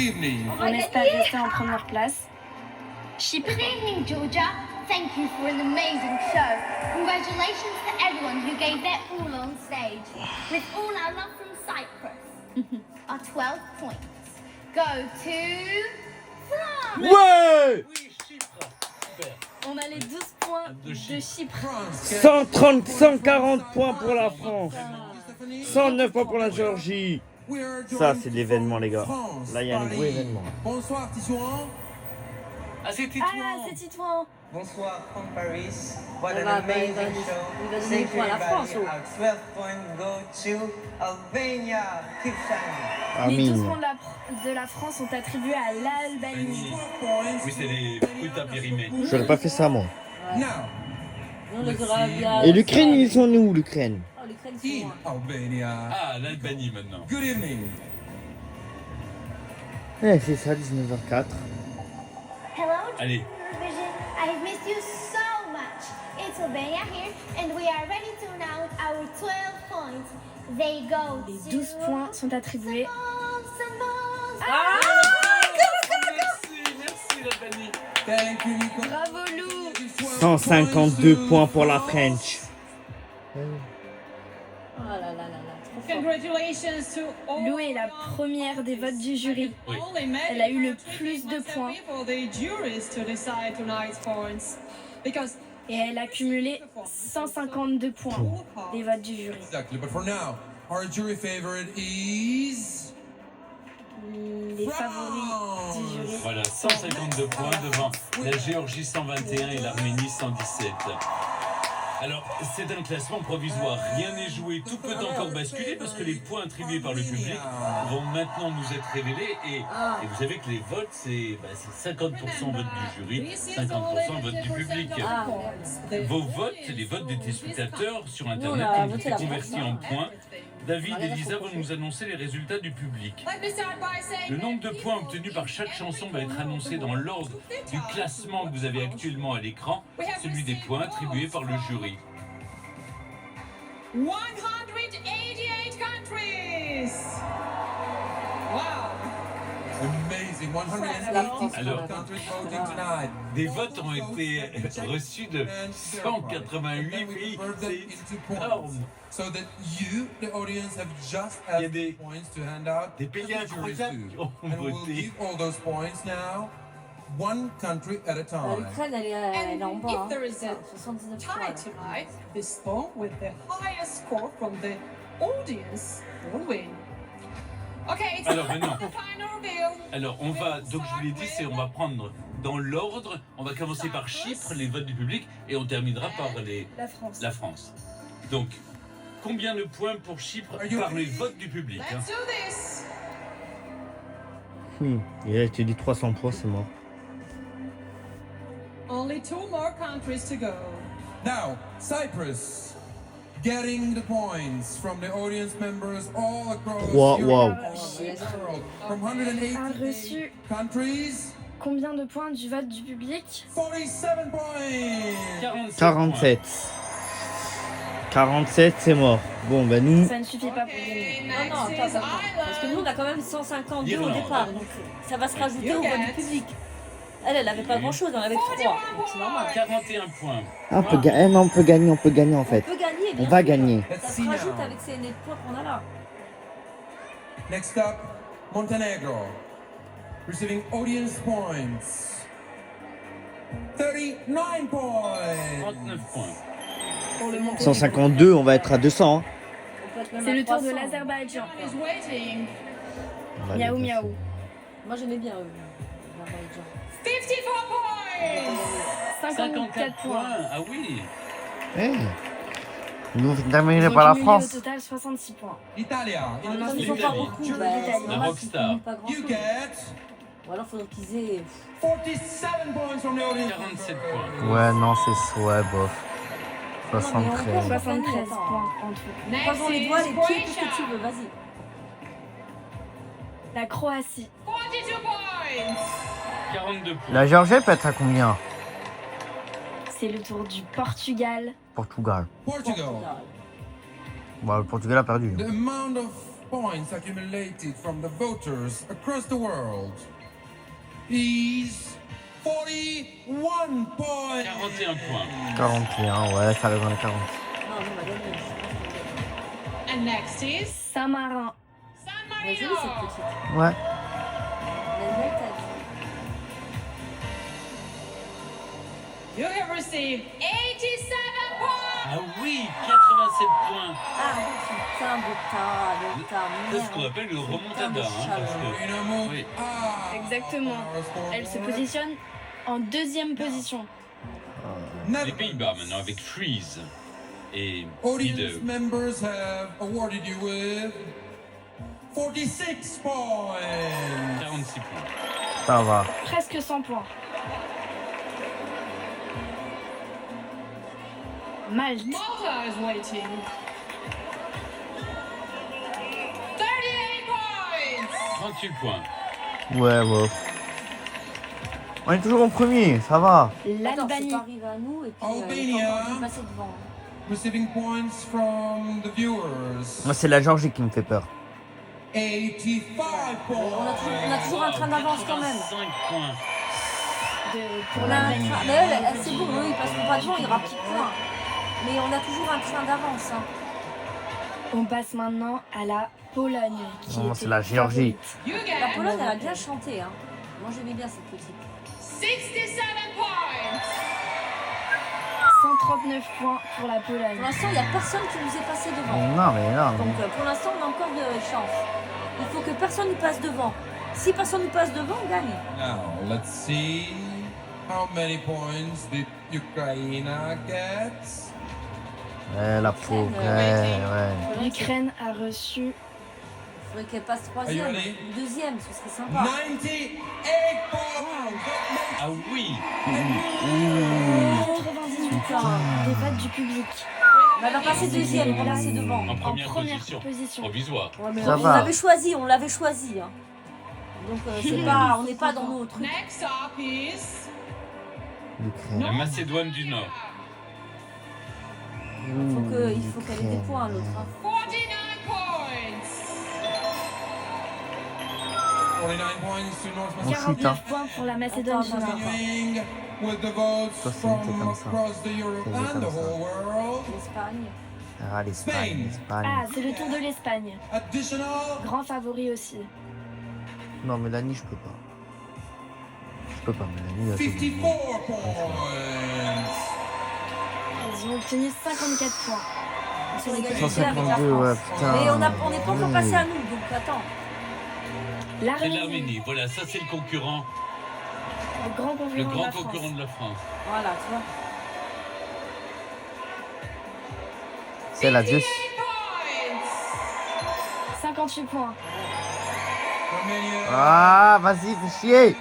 On espère rester en première place. Chypre. Good evening, Georgia. Thank you for an amazing show. Congratulations to everyone who gave their all on stage. With all our love from Cyprus. Our 12 points go to France. Ouais! Oui, Chypre. Super. On a les 12 points de Chypre. 140 points pour la France. 109 points pour la Géorgie. Ça, c'est de l'événement, les gars. Là, il y a un gros événement. Bonsoir, Tissouan. Ah, c'est Ah, Titouan. c'est Titouan. Bonsoir from Paris. What Ah an bah, amazing il va show. donner Thank pour you la France, everybody. Our 12 points go to Albania. Keep shining. Les 12 Amine. points de la France sont attribués à l'Albanie. Oui, c'est les fruits à périmés. J'aurais pas fait ça, moi. Now, On les aura bien. Et l'Ukraine, ils sont où, l'Ukraine? Oh, l'Ukraine, c'est in loin. Albania. Ah, l'Albanie maintenant. Good evening. Eh, c'est ça, 19h04. Hello, Allez. Eurovision. I have missed you so much. It's Albania here, and we are ready to announce our 12 points. They go Les to 12 points sont attribués. Ah! Merci l'Albanie. Thank you, Nico. Bravo Lou. 152 points pour la French. Oh là là là là. Trop fort. Congratulations to all Lou est la première des votes du jury. Oui. Elle a eu le plus de points. For the juries to decide tonight's points, because Et elle a cumulé 152 points des votes du jury. Exactly, but for now, our jury favorite is Les favoris du jury. Voilà, 152 points devant la Géorgie 121 et l'Arménie 117. Alors, c'est un classement provisoire. Rien n'est joué, tout peut encore basculer parce que les points attribués par le public vont maintenant nous être révélés. Et vous savez que les votes, c'est 50% vote du jury, 50% vote du public. Ah, Vos votes, les votes des téléspectateurs sur Internet Nous, on a ont voté été la convertis France. en points. David et Lisa vont nous annoncer les résultats du public. let me start by saying Le nombre de points obtenus par chaque chanson va être annoncé dans l'ordre du classement que vous avez actuellement à l'écran, celui des points attribués par le jury. 188 countries. Wow. amazing. 180 Alors, countries voting tonight. des votes ont été reçus de 188 pays. C'est énorme. So that you, the audience, have just Il y a as des- points to hand out. des pays to the juries incroyables qui too. ont And we'll voté. give all those points now, one country at a Bah, time. l'Ukraine, elle est en And bas. if there is a 79 points. tie tonight, the song with the highest score from the audience will win. Okay, it's Alors, maintenant. the final reveal. Alors, on va, donc je vous l'ai dit, on va prendre dans l'ordre. On va commencer par Chypre, les votes du public, et on terminera par La France. la France. Donc, combien de points pour Chypre par les votes du public hein? Let's do this. Il a été dit 300 points, c'est mort. Only 2 more countries to go. Now, Cyprus, getting the points from the audience members all across Wow, Europe wow. and the world. From A 188 reçu countries, combien de points du vote du public? 47 points. 47. 47, c'est mort. Bon, bah nous, Ça ne suffit pas pour gagner. Okay, Non, non, next attends, is attends. Parce que nous, on a quand même 152 au Irlande. départ. Donc, ça va se rajouter au vote du public. Elle avait pas grand-chose, elle en avait que 3. Donc, c'est normal. 41 points. on peut, non, on peut gagner en fait. On peut gagner, On bien va sûr. gagner. Let's Ça see se rajoute now. avec les points qu'on a là. Next up, Montenegro, receiving audience points. 39 points. 39 points. Pour le Monténégro. 152, on va être à 200. Hein. On peut être même C'est à le tour 300. de l'Azerbaïdjan. is waiting. On va aller Miaou à 200. miaou. Moi, j'aimais bien l'Azerbaïdjan. 54 points. 54 points. Ah oui. Eh. Nous Ils terminerons ont par la cumulé France. au total 66 points. Italia, Oh non, Comme c'est ils ont pas l'Italie. beaucoup, Jury bah, Italie. c'est normal Rockstar. qu'ils cumulent pas grand you chose. get Ou alors, faudrait qu'ils aient. 47 points from the audience. 47 points. Ouais, non, c'est ouais, bof. Non, mais 73. encore, 73 Attends. points en tout. Next Croisons les is doigts, les pieds, tout ce que Croatia. tu veux, vas-y. La Croatie. 42 points. 42 points. La Géorgie peut être à combien? C'est le tour du Portugal. Portugal. Portugal, Bah, le Portugal a perdu. the amount of points accumulated from the voters across the world is 41 points. 41 points. 41, ouais, ça arrive dans les 40. Non, on va gagner. And next is Saint-Marin. San Elle est jolie cette Marino. petite. Ouais. Elle a une belle tête. You have received 87 points. Ah oui, 87 points. Ah putain de tas, C'est ce qu'on merde. appelle le remontada. Hein, parce que... Marino moved Oui. up. Exactement. Elle se positionne en deuxième position. Les Pays-Bas maintenant avec Freeze et Audience Lido. members have awarded you with 46 points. 46 points. Ça va. Presque 100 points. Malte. Malta is waiting. 38 points. 38 points. Ouais, ouais. On est toujours en premier, ça va. Attends, c'est L'Albanie. pas arrivé à nous et puis Albania. on passer devant. Receiving points from the viewers. Moi, c'est la Géorgie qui me fait peur. 85 points. On a toujours un train d'avance quand même. 5 points. Pour On a un l'Albanie. train. Mais elle, c'est bon, oui, parce qu'on va devant, il y aura petit point. Mais on a toujours un train d'avance. Hein. On passe maintenant à la Pologne. Qui Non, était c'est la Géorgie. favorite. You La get Pologne, elle a bien chanté. Hein. Moi, j'aimais bien cette petite. 67 points. 139 points pour la Pour Pologne. l'instant, il n'y a personne qui nous est passé devant. Non, mais non. mais- Donc, pour l'instant, on a encore de chance. Il faut que personne nous passe devant. Si personne nous passe devant, on gagne. Now, let's see how many points did Ukraine get. Ouais, la pauvre. Ouais. L'Ukraine a reçu Il faudrait qu'elle passe troisième Are you ready? ou deuxième, ce serait sympa. 98 points. Ah oui. 98 points. Défaite du public. Mais elle va passer deuxième, on va passer devant. En première, En première position. position. Provisoire. Ouais, mais Ça on va. l'avait choisi, on l'avait choisi. Hein. Donc c'est pas, on n'est pas dans nos trucs. Next up is L'Ukraine. La Macédoine du Nord. Il faut qu'elle ait des points l'autre. Hein. 49 points. 49 points to North On Macedonia. chute, hein. 49 points pour la Macédoine du Nord. Continuing with the votes Ça, c'est from comme ça. across the Europe C'est and the comme ça. whole world. L'Espagne. Ah, l'Espagne, l'Espagne. Ah, c'est le tour de l'Espagne. Additional Grand favori aussi. Non, Mélanie, je peux pas. Je peux pas, Mélanie. là, c'est- 54 points. Ils ont obtenu 54 points. On s'est égalisé avec la 152, ouais, France. putain. Mais on n'est pas encore passé à nous, donc attends. C'est L'Arménie, l'Arménie. Voilà, ça c'est le concurrent. le grand Le concurrent de grand la France. concurrent de la France. Voilà, tu vois. C'est la Zeus. 58 points. Romania. Ah, vas-y, fais chier.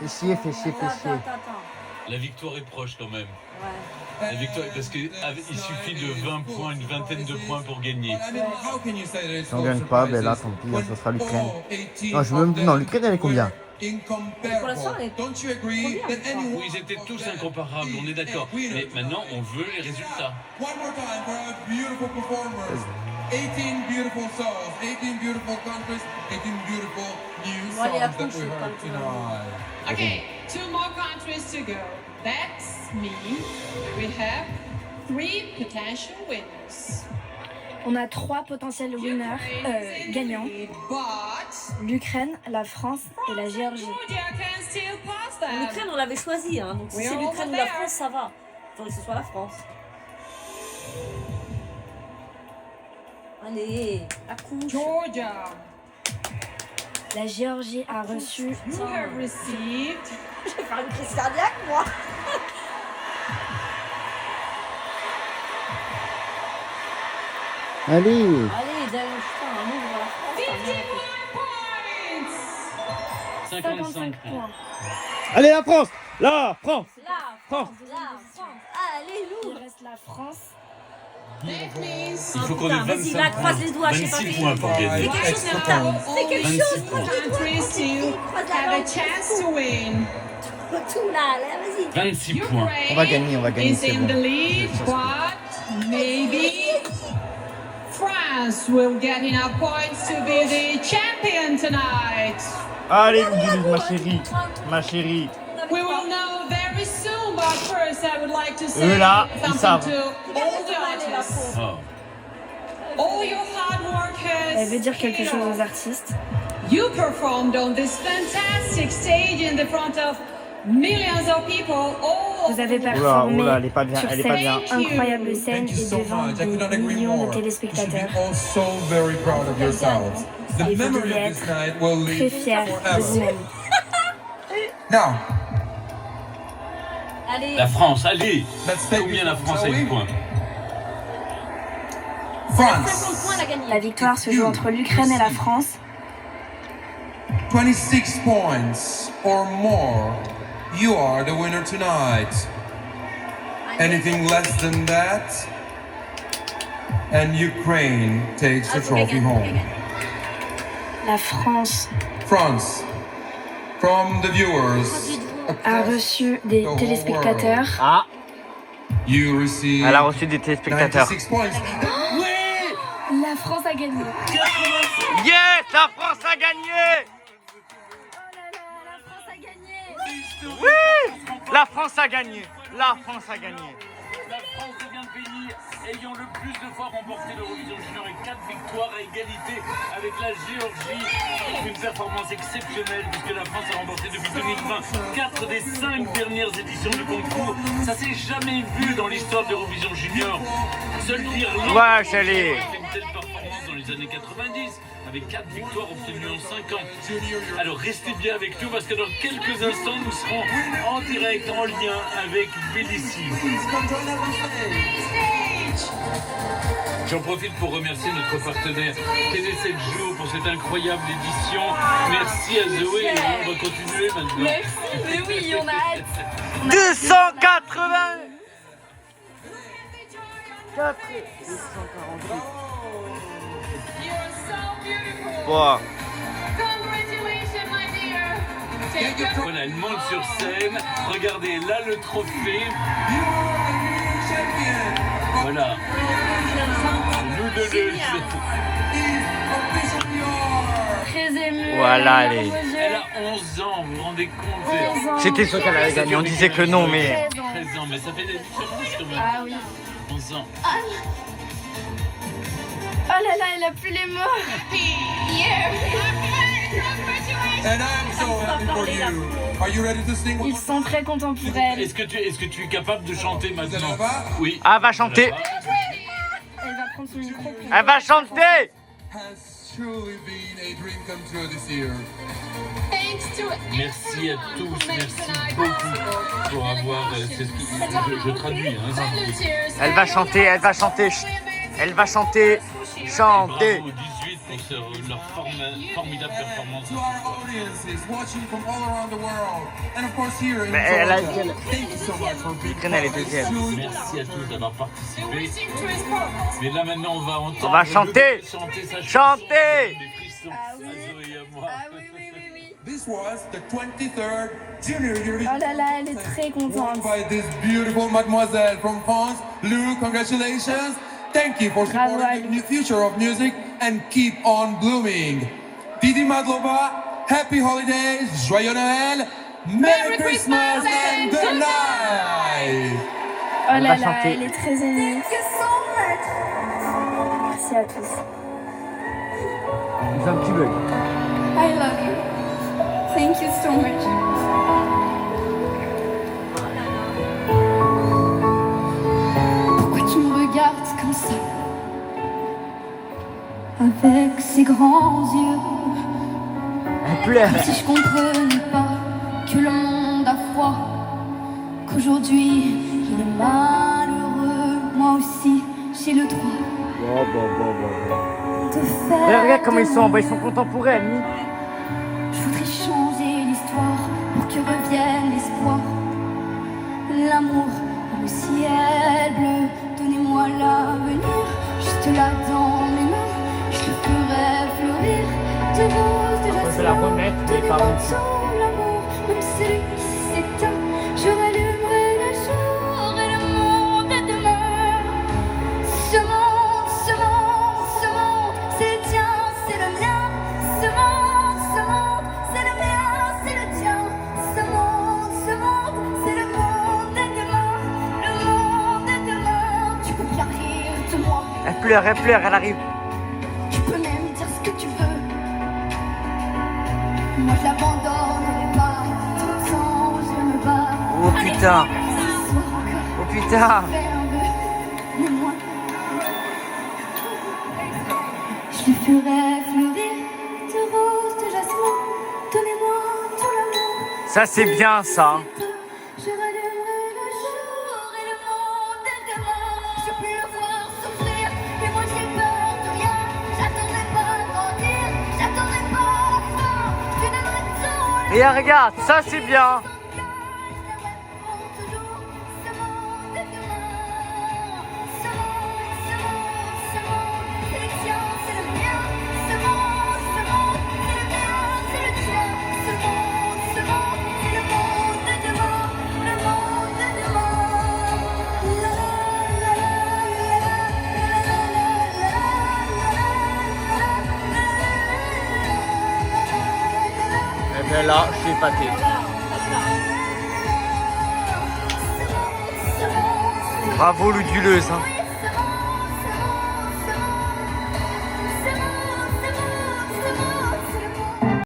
Fais chier, fais chier, fais chier. Attends. La victoire est proche quand même. Ouais. La victoire, parce qu'il suffit de 20 points, une vingtaine de points pour gagner. I mean, how can you say that it's Si on no gagne pas, ben là, surprises tant pis, when ça sera l'Ukraine. all 18 Non, je veux même of non, them l'Ukraine, elle est combien? were incomparable. Pour l'instant, elle est Don't you agree première, that anyone Oui, ils étaient tous incomparables, on est d'accord. is a winner? Mais maintenant, on veut les résultats. One more time for our beautiful performers. 18 beautiful songs, 18 beautiful countries, 18 beautiful new Bon, allez, songs après, that je we sais pas heard le tonight. Okay, 2 more countries to go. That means we have 3 potential winners. On a 3 potentiels winners, gagnants. But L'Ukraine, la France et la Géorgie. Georgia can still pass them. L'Ukraine, on l'avait choisi, hein. Donc si We c'est are l'Ukraine ou over la there. France, ça va. Il faudrait que ce soit la France. Allez, accouche. Georgia, La Géorgie a reçu you have received Je vais faire une crise cardiaque, moi. Allez. Allez, d'ailleurs, putain, un ouvre la France. 51 points. 55 points. points. Allez, la France. La France. La France, la France. Allez, Il lourd. reste la France. That means Il faut qu'on ait Putain, vas-y, là, 25 croise points. les doigts, je sais pas 26 qui. points pour Fais gagner. quelque chose, Extra putain. points. Fais quelque 26 chose. points. countries still have a chance to win. Tout là, vas-y. 26 points. Ukraine On va gagner, is c'est in bon. the lead, but maybe France will get enough points to be the champion tonight. Allez, ma chérie, ma chérie. We will know very soon, but first I would like to say Là, ils something savent. to all the artists. Oh. All your hard Elle veut workers. dire quelque chose aux artistes. You performed on this fantastic stage in the front of millions of people. All Vous avez Oula, performé oula, elle est pas bien, sur elle est cette pas bien. incroyable scène Thank you et so devant much. I could not des agree millions more. de You should be téléspectateurs. all so very proud of yourselves. The Et vous memory devez of this être night will très live fiers de forever. vous-même. Now, Allez, La France, allez. let's take Combien it, la France a shall eu de we? points? 50 France, points, elle a gagné. La victoire se joue entre l'Ukraine et la France. 26 points or more. You are the winner tonight. Anything less than that, and Ukraine takes the trophy home. La France France, from the viewers a across reçu des the whole téléspectateurs. Ah, you receive elle a reçu des téléspectateurs. 96 points. La France a gagné. Yes, la France a gagné. La France a gagné. Oui, la France a gagné. La France a gagné. La France devient le pays ayant le plus de fois remporté l'Eurovision Junior et 4 victoires à égalité avec la Géorgie. C'est une performance exceptionnelle puisque la France a remporté depuis 2020 4 des 5 dernières éditions du concours. Ça s'est jamais vu dans l'histoire de l'Eurovision Junior. Seule l'Irlande Ouais, chérie. a fait une telle performance dans les années 90 avec 4 victoires obtenues en 5 ans. Alors restez bien avec nous parce que dans quelques instants nous serons en direct, en lien avec Tbilissi. J'en profite pour remercier notre partenaire TD7 Jours pour cette incroyable édition. Merci à Zoé et on va continuer maintenant. Merci, mais oui, on a hâte. 280. 248. You're so beautiful. Wow. Congratulations, my dear. Take your Voilà, elle monte sur scène. Regardez, là le trophée. Voilà. Nous deux le Très émue. Voilà, elle a allez. larmes aux yeux. Elle a 11 ans, vous vous rendez compte? 11 ans. C'était sûr qu'elle avait gagné. On disait que non, mais 13 ans. 13 ans, mais ça fait des différences quand même. Ah oui. 11 ans. Oh là là, elle a plus les mots. And I'm so happy for you. Are you ready to sing? Ils sont très contents pour elle. Est-ce que tu es capable de chanter maintenant? là-bas? Oui. elle va chanter. Elle va prendre son micro pour... Elle va chanter. Has truly been a dream come true this year. thanks to Merci à everyone tous, who makes merci tonight beaucoup pour avoir. Je traduis. Hein, Volunteers, Elle va chanter, elle va chanter. Chut. Elle va chanter. Chanter. Bravo aux 18 pour leur formidable performance. To our audiences watching from all around the world, and of course here in Mais elle a Georgia. dit- Thank you so much for being L'Ukraine, elle est part of this deuxième. truly Merci à tous d'avoir participé. wishing to his purpose. Mais là maintenant on va entendre. On va chanter. Chanter sa chanson. Chanter. Des frissons Ah oui. à Zoé et à moi. Ah oui, oui, oui, oui. This was the 23rd Junior Eurovision. Oh là là, elle est très contente. Won by this beautiful mademoiselle from France. Lou, congratulations. Thank you for Bravo, supporting the Lou. new future of music and keep on blooming. Didi Madlova, happy holidays, joyeux Noël, Merry Christmas and good night. Oh Elle là va là, chanter. elle est très émue. Merci à tous. Ils ont un petit bug. I love you. Thank you so much. Pourquoi tu me regardes comme ça? Avec ces grands yeux, Elle pleure. si je comprenais pas que le monde a froid, qu'aujourd'hui il est malheureux, moi aussi j'ai le droit de faire. Mais regarde comment ils sont. Bah, ils sont contents pour elle. Ni. Je voudrais changer l'histoire pour que revienne l'espoir, l'amour et le ciel bleu. Donnez-moi l'avenir, juste là dans mes mains. Je le ferai fleurir de roses, de Après, je vais la jasmin, remettre, mais de pas démons dessus. sans l'amour, même celui qui s'éteint. Je rallumerai le jour et le monde de demain. Ce monde, elle arrive. Tu peux même dire ce que tu veux. Moi je l'abandonnerai pas. Tout le temps je me bats. Oh putain. Oh putain. Mais moi, je lui ferai fleurir de roses, de jasmin. Donnez-moi tout l'amour. Ça c'est bien ça. Je rallumerai le jour et le monde est demain. Je peux le voir souffrir, mais moi j'ai peur de rien. J'attendrai pas grandir, j'attendrai pas la fin. Je lui donnerai tout. Et regarde, ça c'est bien. Et bien là, je suis épaté. Bravo l'uduleuse. Hein.